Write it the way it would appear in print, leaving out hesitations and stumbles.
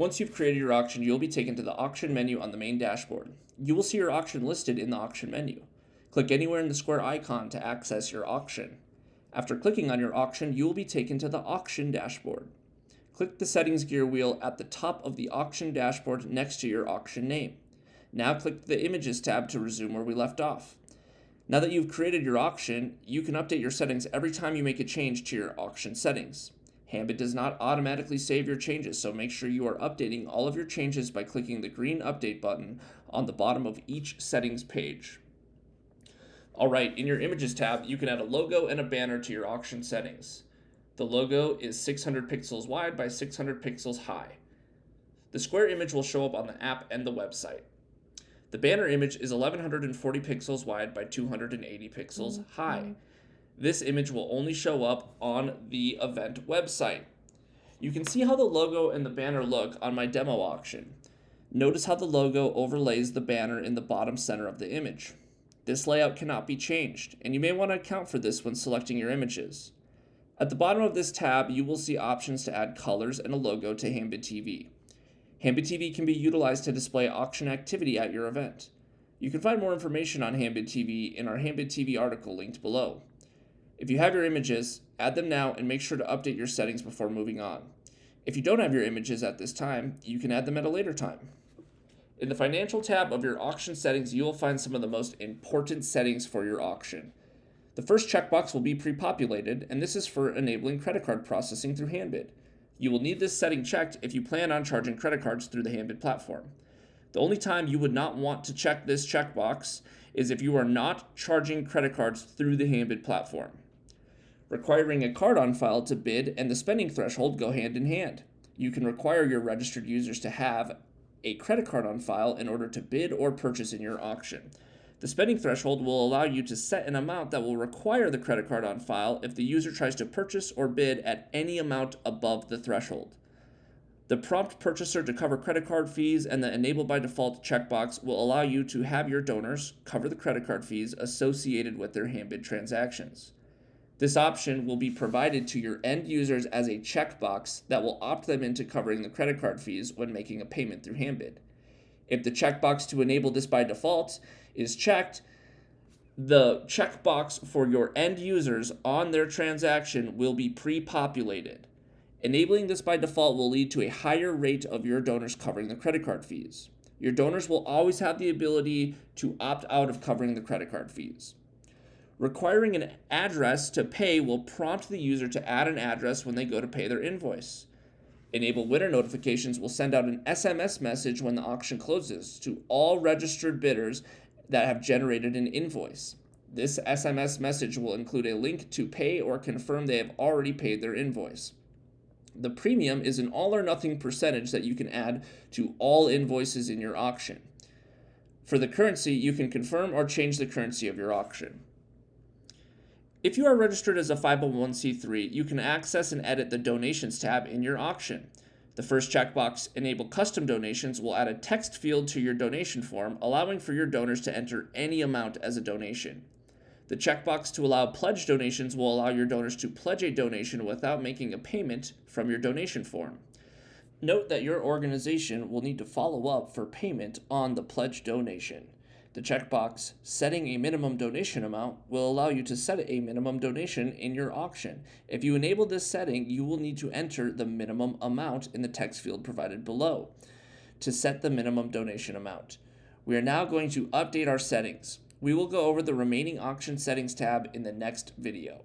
Once you've created your auction, you'll be taken to the auction menu on the main dashboard. You will see your auction listed in the auction menu. Click anywhere in the square icon to access your auction. After clicking on your auction, you will be taken to the auction dashboard. Click the settings gear wheel at the top of the auction dashboard next to your auction name. Now click the Images tab to resume where we left off. Now that you've created your auction, you can update your settings every time you make a change to your auction settings. Hambit does not automatically save your changes, so make sure you are updating all of your changes by clicking the green Update button on the bottom of each settings page. Alright, in your Images tab, you can add a logo and a banner to your auction settings. The logo is 600 pixels wide by 600 pixels high. The square image will show up on the app and the website. The banner image is 1140 pixels wide by 280 pixels high. This image will only show up on the event website. You can see how the logo and the banner look on my demo auction. Notice how the logo overlays the banner in the bottom center of the image. This layout cannot be changed, and you may want to account for this when selecting your images. At the bottom of this tab, you will see options to add colors and a logo to Hambit TV. Hambit TV can be utilized to display auction activity at your event. You can find more information on Hambit TV in our Hambit TV article linked below. If you have your images, add them now and make sure to update your settings before moving on. If you don't have your images at this time, you can add them at a later time. In the Financial tab of your auction settings, you will find some of the most important settings for your auction. The first checkbox will be pre-populated, and this is for enabling credit card processing through Hambit. You will need this setting checked if you plan on charging credit cards through the Hambit platform. The only time you would not want to check this checkbox is if you are not charging credit cards through the Hambit platform. Requiring a card on file to bid and the spending threshold go hand in hand. You can require your registered users to have a credit card on file in order to bid or purchase in your auction. The spending threshold will allow you to set an amount that will require the credit card on file if the user tries to purchase or bid at any amount above the threshold. The prompt purchaser to cover credit card fees and the enable by default checkbox will allow you to have your donors cover the credit card fees associated with their Hambit transactions. This option will be provided to your end users as a checkbox that will opt them into covering the credit card fees when making a payment through Hambit. If the checkbox to enable this by default is checked, the checkbox for your end users on their transaction will be pre-populated. Enabling this by default will lead to a higher rate of your donors covering the credit card fees. Your donors will always have the ability to opt out of covering the credit card fees. Requiring an address to pay will prompt the user to add an address when they go to pay their invoice. Enable winner notifications will send out an SMS message when the auction closes to all registered bidders that have generated an invoice. This SMS message will include a link to pay or confirm they have already paid their invoice. The premium is an all or nothing percentage that you can add to all invoices in your auction. For the currency, you can confirm or change the currency of your auction. If you are registered as a 501c3, you can access and edit the Donations tab in your auction. The first checkbox, Enable Custom Donations, will add a text field to your donation form, allowing for your donors to enter any amount as a donation. The checkbox to allow pledge donations will allow your donors to pledge a donation without making a payment from your donation form. Note that your organization will need to follow up for payment on the pledge donation. The checkbox, Setting a Minimum Donation Amount, will allow you to set a minimum donation in your auction. If you enable this setting, you will need to enter the minimum amount in the text field provided below to set the minimum donation amount. We are now going to update our settings. We will go over the remaining auction settings tab in the next video.